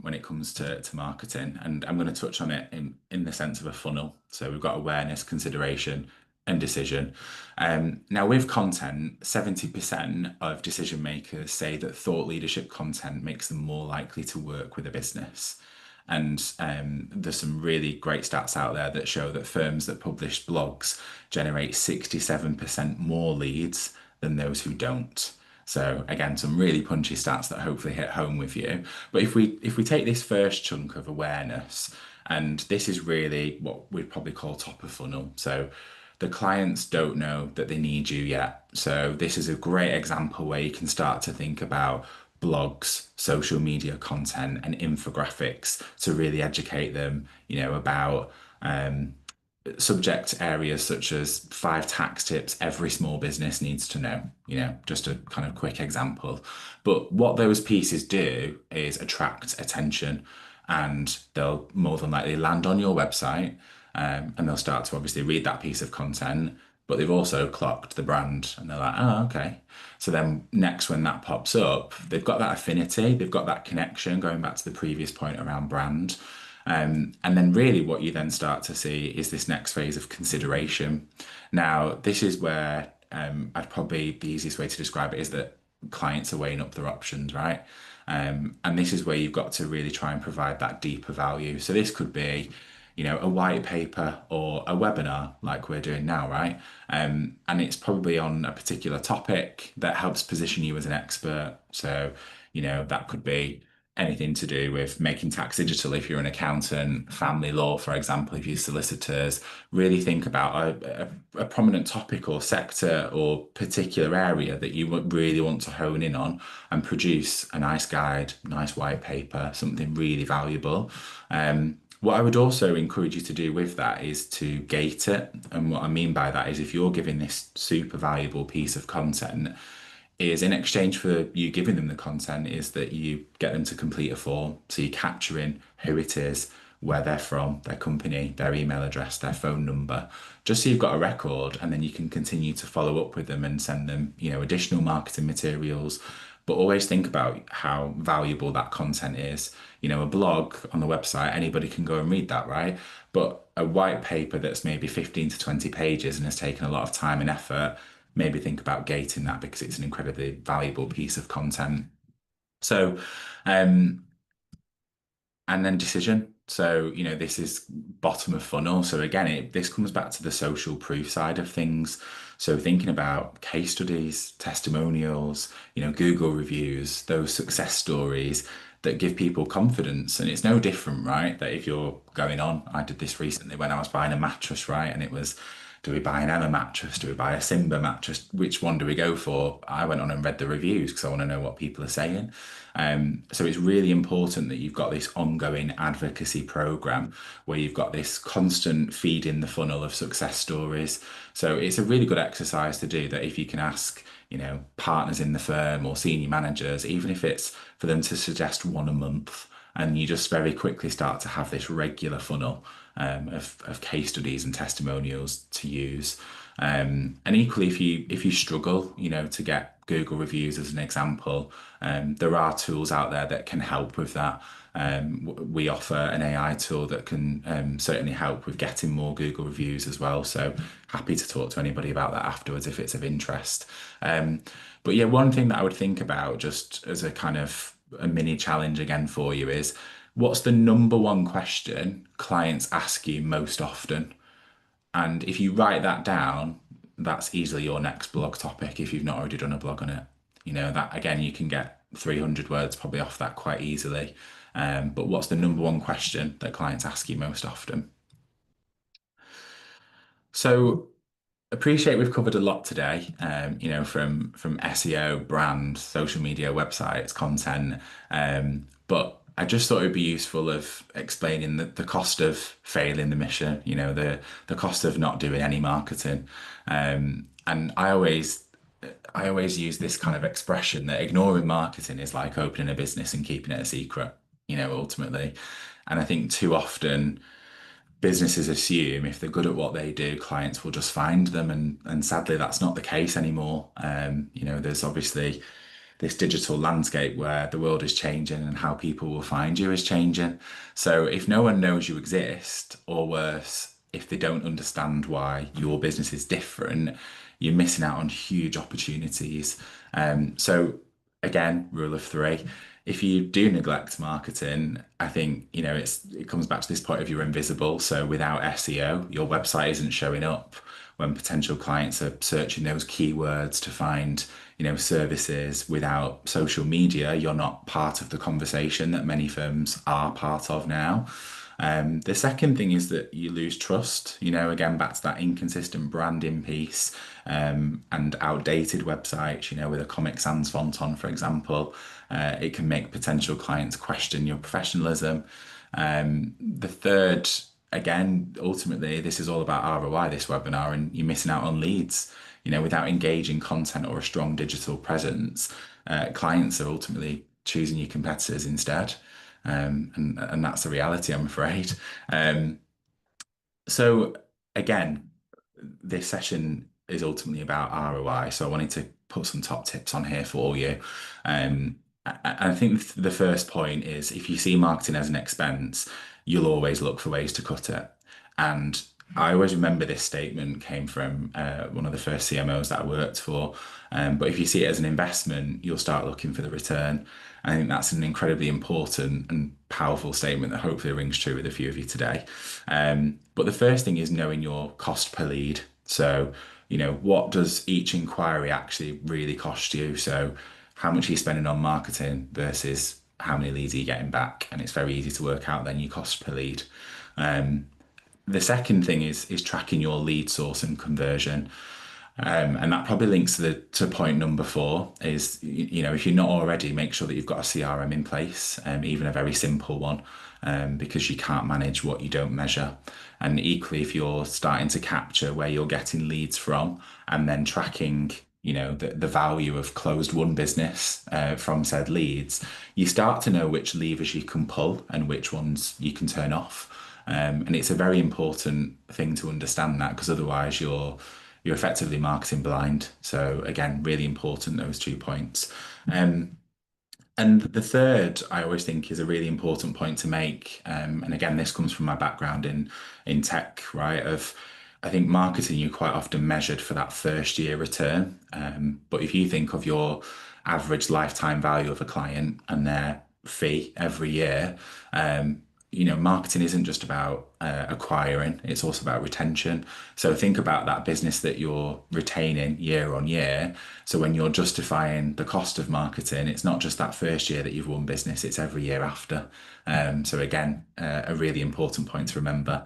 when it comes to marketing, and I'm going to touch on it in the sense of a funnel. So we've got awareness, consideration, and decision. Now, with content, 70% of decision makers say that thought leadership content makes them more likely to work with a business. And there's some really great stats out there that show that firms that publish blogs generate 67% more leads than those who don't. So again, some really punchy stats that hopefully hit home with you. But if we take this first chunk of awareness, and this is really what we'd probably call top of funnel. So the clients don't know that they need you yet. So this is a great example where you can start to think about blogs, social media content, and infographics to really educate them, about subject areas such as 5 tax tips every small business needs to know, just a kind of quick example. But what those pieces do is attract attention and they'll more than likely land on your website, and they'll start to obviously read that piece of content, but they've also clocked the brand and they're like, oh, okay. So then next, when that pops up, they've got that affinity, they've got that connection, going back to the previous point around brand. And then really what you then start to see is this next phase of consideration. Now, this is where I'd probably the easiest way to describe it is that clients are weighing up their options, right? And this is where you've got to really try and provide that deeper value. So this could be, a white paper or a webinar like we're doing now, right? And it's probably on a particular topic that helps position you as an expert. So, that could be anything to do with making tax digital if you're an accountant, family law, for example, if you're solicitors. Really think about a prominent topic or sector or particular area that you really want to hone in on and produce a nice guide, nice white paper, something really valuable. What I would also encourage you to do with that is to gate it. And what I mean by that is if you're giving this super valuable piece of content, is in exchange for you giving them the content is that you get them to complete a form. So you're capturing who it is, where they're from, their company, their email address, their phone number, just so you've got a record, and then you can continue to follow up with them and send them, additional marketing materials. But always think about how valuable that content is. A blog on the website, anybody can go and read that, right? But a white paper that's maybe 15 to 20 pages and has taken a lot of time and effort, maybe think about gating that because it's an incredibly valuable piece of content. So, um, and then decision. So, this is bottom of funnel. So again, this comes back to the social proof side of things. So thinking about case studies, testimonials, Google reviews, those success stories that give people confidence. And it's no different, right? That if you're going on, I did this recently when I was buying a mattress, right? And it was, do we buy an Emma mattress? Do we buy a Simba mattress? Which one do we go for? I went on and read the reviews because I want to know what people are saying. So it's really important that you've got this ongoing advocacy program where you've got this constant feed in the funnel of success stories. So it's a really good exercise to do that if you can ask, partners in the firm or senior managers, even if it's for them to suggest one a month, and you just very quickly start to have this regular funnel of case studies and testimonials to use. And equally, if you struggle, to get Google reviews as an example, there are tools out there that can help with that. We offer an AI tool that can certainly help with getting more Google reviews as well. So happy to talk to anybody about that afterwards if it's of interest. But yeah, one thing that I would think about just as a kind of a mini challenge again for you is, what's the number one question clients ask you most often? And if you write that down, that's easily your next blog topic if you've not already done a blog on it. That again, you can get 300 words probably off that quite easily. But what's the number one question that clients ask you most often? So appreciate we've covered a lot today, from SEO, brand, social media, websites, content. But I just thought it'd be useful of explaining the cost of failing the mission, the cost of not doing any marketing. And I always use this kind of expression that ignoring marketing is like opening a business and keeping it a secret, ultimately. And I think too often businesses assume if they're good at what they do, clients will just find them, and sadly that's not the case anymore. There's obviously this digital landscape where the world is changing and how people will find you is changing. So if no one knows you exist, or worse, if they don't understand why your business is different, you're missing out on huge opportunities. So again, rule of three. If you do neglect marketing, I think, it comes back to this point of you're invisible. So without SEO, your website isn't showing up when potential clients are searching those keywords to find, services. Without social media, you're not part of the conversation that many firms are part of now. The second thing is that you lose trust, again, back to that inconsistent branding piece, and outdated websites, with a Comic Sans font on, for example. It can make potential clients question your professionalism. The third, again, ultimately, this is all about ROI, this webinar, and you're missing out on leads. Without engaging content or a strong digital presence, clients are ultimately choosing your competitors instead. And that's the reality, I'm afraid. So again, this session is ultimately about ROI. So I wanted to put some top tips on here for you. I think the first point is, if you see marketing as an expense, you'll always look for ways to cut it. And I always remember this statement came from one of the first CMOs that I worked for. But if you see it as an investment, you'll start looking for the return. I think that's an incredibly important and powerful statement that hopefully rings true with a few of you today. But the first thing is knowing your cost per lead. So, what does each inquiry actually really cost you? So how much are you spending on marketing versus how many leads are you getting back? And it's very easy to work out then your cost per lead. The second thing is tracking your lead source and conversion. And that probably links to point number 4 is, if you're not already, make sure that you've got a CRM in place, even a very simple one, because you can't manage what you don't measure. And equally, if you're starting to capture where you're getting leads from and then tracking the value of closed won business from said leads, you start to know which levers you can pull and which ones you can turn off. And it's a very important thing to understand that, because otherwise you're effectively marketing blind. So again, really important, those 2 points. And the third, I always think, is a really important point to make. And again, this comes from my background in tech, right? I think marketing, you quite often measured for that first year return. But if you think of your average lifetime value of a client and their fee every year, marketing isn't just about acquiring, it's also about retention. So think about that business that you're retaining year on year. So when you're justifying the cost of marketing, it's not just that first year that you've won business, it's every year after. So again, a really important point to remember.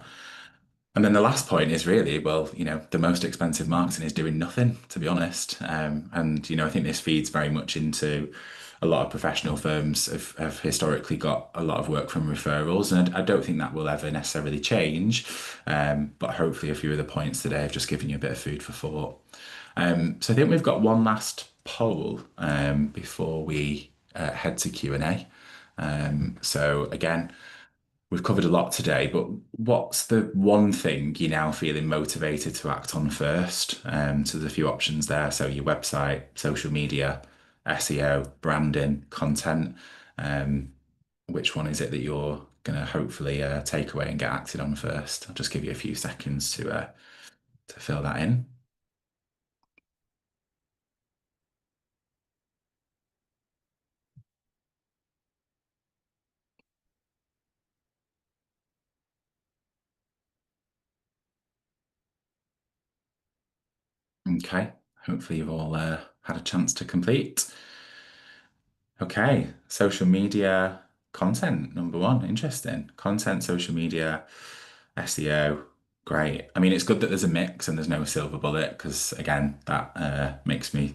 And then the last point is really, well, the most expensive marketing is doing nothing, to be honest. And I think this feeds very much into a lot of professional firms have historically got a lot of work from referrals. And I don't think that will ever necessarily change. But hopefully a few of the points today have just given you a bit of food for thought. So I think we've got one last poll before we head to Q&A. So again, we've covered a lot today, but what's the one thing you're now feeling motivated to act on first? So there's a few options there. So your website, social media, SEO, branding, content. Which one is it that you're going to hopefully take away and get acted on first? I'll just give you a few seconds to fill that in. Okay, hopefully you've all had a chance to complete. Okay, social media content, number one. Interesting. Content, social media, SEO. Great. I mean, it's good that there's a mix and there's no silver bullet, because again, that makes me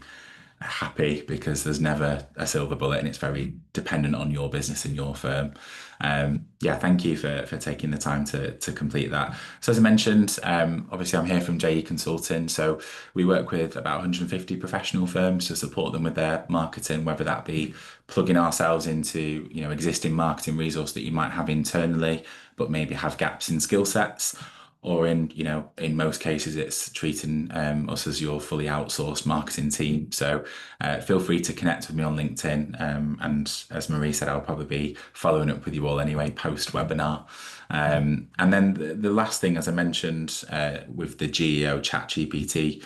happy, because there's never a silver bullet and it's very dependent on your business and your firm. Yeah, thank you for taking the time to complete that. So as I mentioned, obviously I'm here from JE Consulting. So we work with about 150 professional firms to support them with their marketing, whether that be plugging ourselves into, existing marketing resource that you might have internally, but maybe have gaps in skill sets, or in most cases, it's treating us as your fully outsourced marketing team. So feel free to connect with me on LinkedIn. And as Marie said, I'll probably be following up with you all anyway, post-webinar. And then the last thing, as I mentioned, with the GEO ChatGPT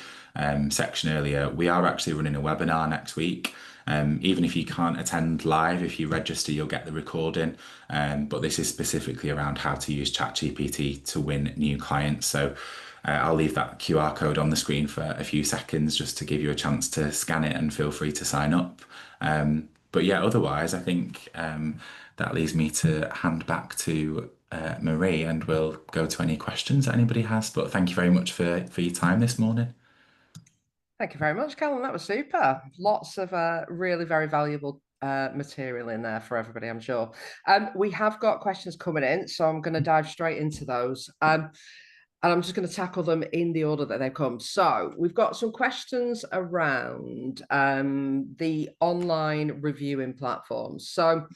section earlier, we are actually running a webinar next week. Even if you can't attend live, if you register, you'll get the recording. But this is specifically around how to use ChatGPT to win new clients. So I'll leave that QR code on the screen for a few seconds just to give you a chance to scan it, and feel free to sign up. But yeah, otherwise, I think that leaves me to hand back to Marie, and we'll go to any questions that anybody has. But thank you very much for your time this morning. Thank you very much, Callum. That was super. Lots of really very valuable material in there for everybody, I'm sure. We have got questions coming in, so I'm going to dive straight into those. And I'm just going to tackle them in the order that they've come. So we've got some questions around the online reviewing platforms. So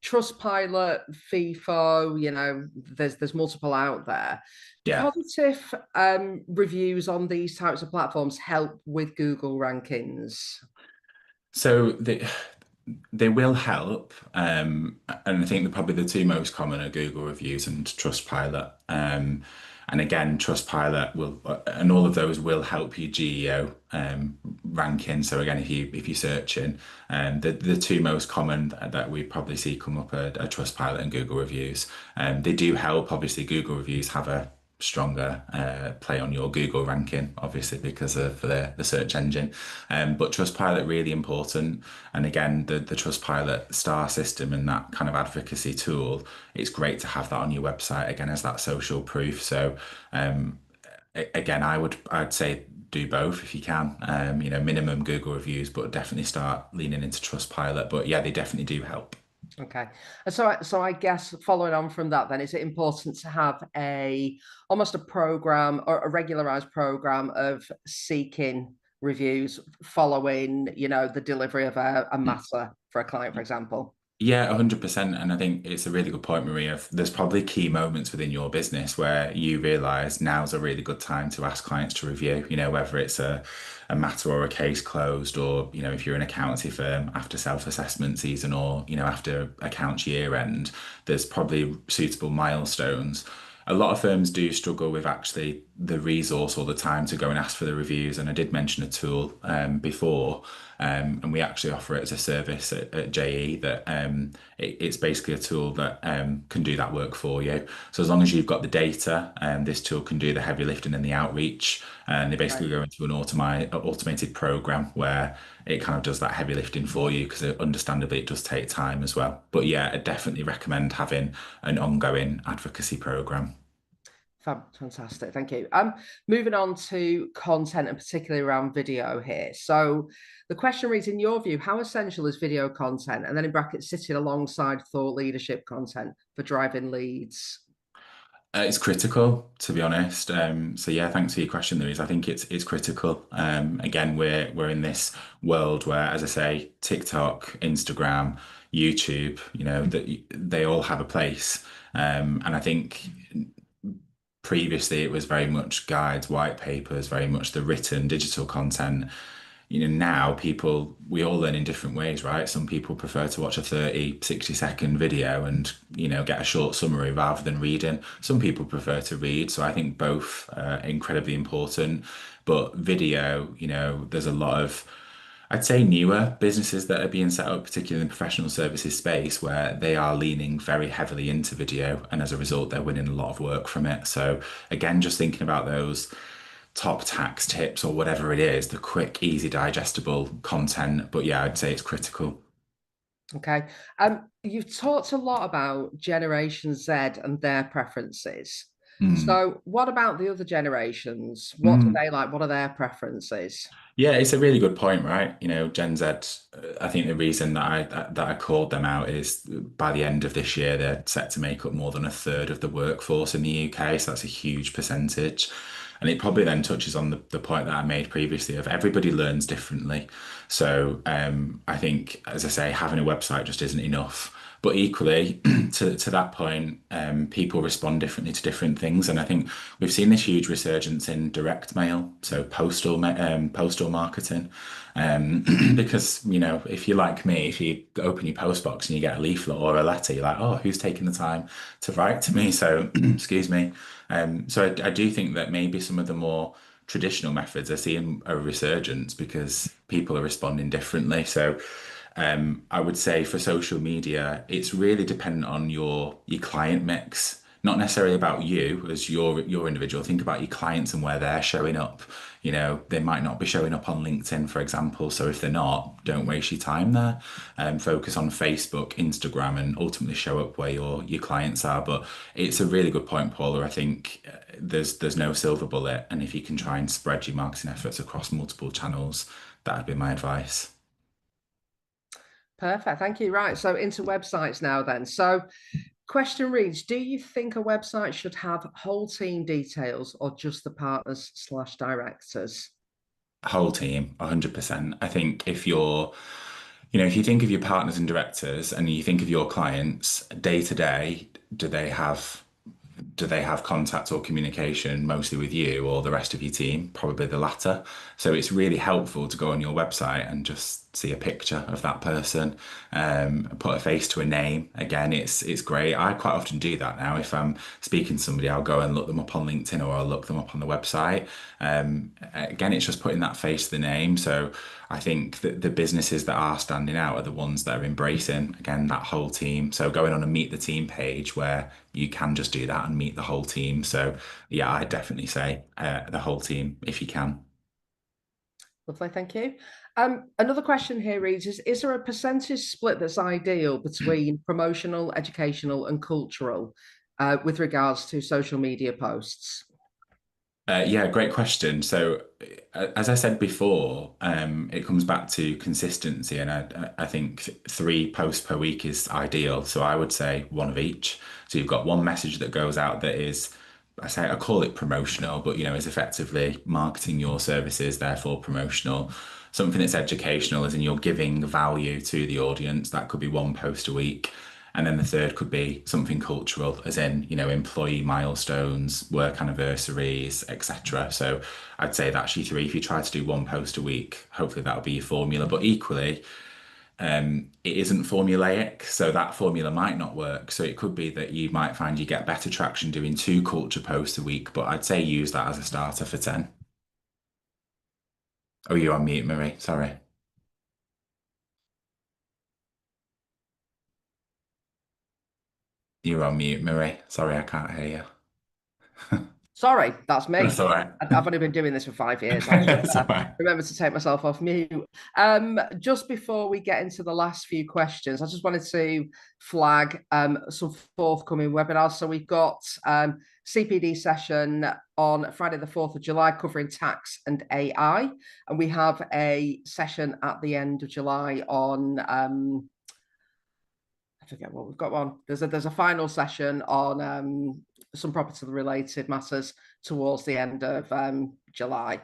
Trustpilot, FIFO, there's multiple out there. Yeah. Positive reviews on these types of platforms help with Google rankings. So they will help, and I think probably the two most common are Google reviews and Trustpilot. And again, Trustpilot will, and all of those will help you GEO ranking. So again, if you're searching, the two most common that we probably see come up are Trustpilot and Google reviews. They do help. Obviously, Google reviews have a stronger play on your Google ranking, obviously because of the search engine. But Trustpilot really important. And again, the Trustpilot star system and that kind of advocacy tool, it's great to have that on your website again as that social proof. So again, I'd say do both if you can. Minimum Google reviews, but definitely start leaning into Trustpilot. But yeah, they definitely do help. Okay. So I guess following on from that, then, is it important to have almost a program or a regularized program of seeking reviews following, the delivery of a matter for a client, for example. Yeah, 100%. And I think it's a really good point, Maria. There's probably key moments within your business where you realize now's a really good time to ask clients to review, whether it's a matter or a case closed, or, if you're an accountancy firm after self-assessment season, or, after accounts year end, there's probably suitable milestones. A lot of firms do struggle with actually the resource or the time to go and ask for the reviews. And I did mention a tool before, and we actually offer it as a service at JE that it's basically a tool that can do that work for you. So as long as you've got the data, this tool can do the heavy lifting and the outreach. And they Right. basically go into an automated program where it kind of does that heavy lifting for you, because understandably it does take time as well. But yeah, I definitely recommend having an ongoing advocacy program. Fantastic, thank you. Moving on to content and particularly around video here. So the question reads, in your view, how essential is video content? And then in brackets, sitting alongside thought leadership content for driving leads. It's critical, to be honest. So yeah, thanks for your question, Louise. I think it's critical. Again, we're in this world where, as I say, TikTok, Instagram, YouTube, that they all have a place. And I think previously it was very much guides, white papers, very much the written digital content. Now we all learn in different ways, right? Some people prefer to watch a 30, 60-second video and, get a short summary rather than reading. Some people prefer to read. So I think both are incredibly important. But video, there's a lot of, I'd say, newer businesses that are being set up, particularly in the professional services space, where they are leaning very heavily into video. And as a result, they're winning a lot of work from it. So again, just thinking about those top tax tips or whatever it is, the quick, easy, digestible content. But yeah, I'd say it's critical. Okay. You've talked a lot about Generation Z and their preferences. Mm. So what about the other generations? What do Mm. they like? What are their preferences? Yeah, it's a really good point, right? Gen Z, I think the reason that I called them out is by the end of this year, they're set to make up more than a third of the workforce in the UK. So that's a huge percentage. And it probably then touches on the point that I made previously of everybody learns differently. So I think, as I say, having a website just isn't enough. But equally, to that point, people respond differently to different things, and I think we've seen this huge resurgence in direct mail, so postal marketing, because if you're like me, if you open your post box and you get a leaflet or a letter, you're like, oh, who's taking the time to write to me? So, excuse me. So I do think that maybe some of the more traditional methods are seeing a resurgence because people are responding differently. So I would say for social media, it's really dependent on your client mix. Not necessarily about you as your individual. Think about your clients and where they're showing up. They might not be showing up on LinkedIn, for example. So if they're not, don't waste your time there. Focus on Facebook, Instagram, and ultimately show up where your clients are. But it's a really good point, Paula. I think there's no silver bullet, and if you can try and spread your marketing efforts across multiple channels, that would be my advice. Perfect. Thank you. Right. So into websites now then. So question reads, do you think a website should have whole team details or just the partners slash directors? Whole team, 100%. I think if you think of your partners and directors and you think of your clients day to day, do they have contact or communication mostly with you or the rest of your team? Probably the latter. So it's really helpful to go on your website and just see a picture of that person, put a face to a name. Again, it's great. I quite often do that now. If I'm speaking to somebody, I'll go and look them up on LinkedIn or I'll look them up on the website. Again, it's just putting that face to the name. So I think that the businesses that are standing out are the ones that are embracing, again, that whole team. So going on a meet the team page where you can just do that and meet the whole team. So yeah, I definitely say the whole team if you can. Lovely, thank you. Another question here reads, is there a percentage split that's ideal between promotional, educational, and cultural with regards to social media posts? Yeah, great question. So, as I said before, it comes back to consistency, and I think 3 posts per week is ideal. So I would say one of each. So you've got one message that goes out that is I call it promotional, but is effectively marketing your services, therefore promotional. Something that's educational, as in you're giving value to the audience. That could be one post a week. And then the third could be something cultural, as in, employee milestones, work anniversaries, etc. So I'd say that's your three. If you try to do one post a week, hopefully that'll be your formula. But equally, it isn't formulaic, so that formula might not work. So it could be that you might find you get better traction doing two culture posts a week, but I'd say use that as a starter for 10. Oh, you're on mute, Marie. Sorry. You're on mute, Marie. Sorry, I can't hear you. Sorry, that's me. That's all right. I've only been doing this for 5 years. I should That's all right. remember to take myself off mute. Just before we get into the last few questions, I just wanted to flag some forthcoming webinars. So we've got CPD session on Friday the 4th of July covering tax and AI. And we have a session at the end of July on I forget what we've got on. There's a final session on some property related matters towards the end of July.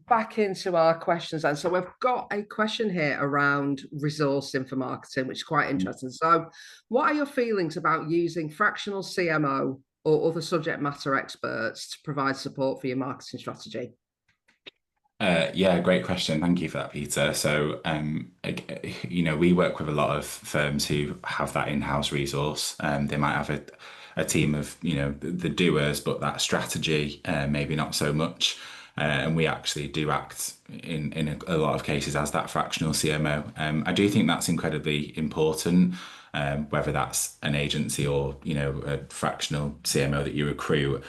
Back into our questions then. So we've got a question here around resourcing for marketing, which is quite interesting. So what are your feelings about using fractional CMO or other subject matter experts to provide support for your marketing strategy? Yeah, great question. Thank you for that, Peter. So, we work with a lot of firms who have that in-house resource. They might have a team of, the doers, but that strategy, maybe not so much. And we actually do act in a lot of cases as that fractional CMO. I do think that's incredibly important, whether that's an agency or, a fractional CMO that you recruit,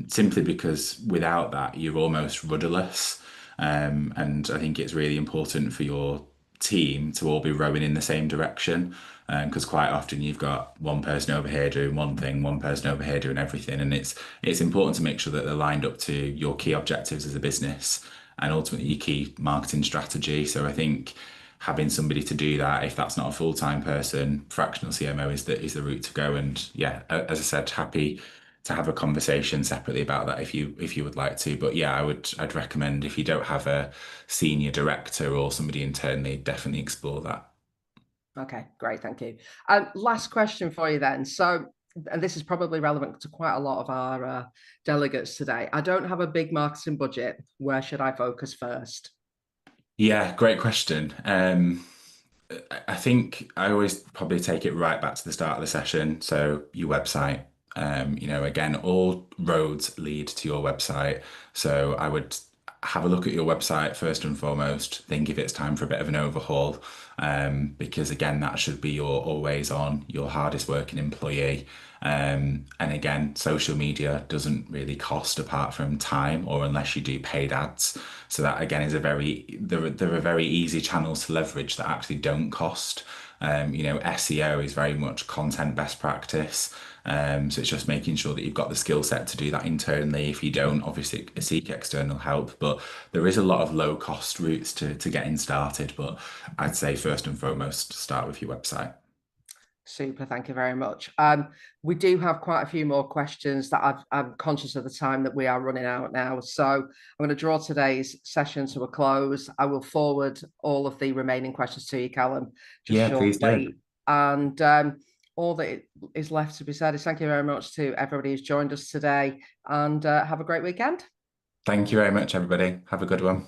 simply because without that, you're almost rudderless. And I think it's really important for your team to all be rowing in the same direction. Because quite often you've got one person over here doing one thing, one person over here doing everything, and it's important to make sure that they're lined up to your key objectives as a business and ultimately your key marketing strategy. So I think having somebody to do that, if that's not a full-time person, fractional CMO is the route to go. And yeah, as I said, happy to have a conversation separately about that if you would like to. But yeah, I'd recommend, if you don't have a senior director or somebody internally, definitely explore that. Okay, great, thank you. Last question for you then. So, and this is probably relevant to quite a lot of our delegates today. I don't have a big marketing budget. Where should I focus first? Yeah, great question. I think I always probably take it right back to the start of the session. So your website, again, all roads lead to your website. So I would have a look at your website first and foremost, think if it's time for a bit of an overhaul. Because again, that should be your always on, your hardest working employee. And again, social media doesn't really cost apart from time or unless you do paid ads. So that again is there are very easy channels to leverage that actually don't cost. SEO is very much content best practice. So it's just making sure that you've got the skill set to do that internally. If you don't, obviously seek external help. But there is a lot of low cost routes to getting started. But I'd say first and foremost, start with your website. Super, thank you very much. We do have quite a few more questions that I'm conscious of the time that we are running out now. So I'm going to draw today's session to a close. I will forward all of the remaining questions to you, Callum, just Yeah, please do. shortly. And all that is left to be said is thank you very much to everybody who's joined us today, and have a great weekend. Thank you very much, everybody. Have a good one.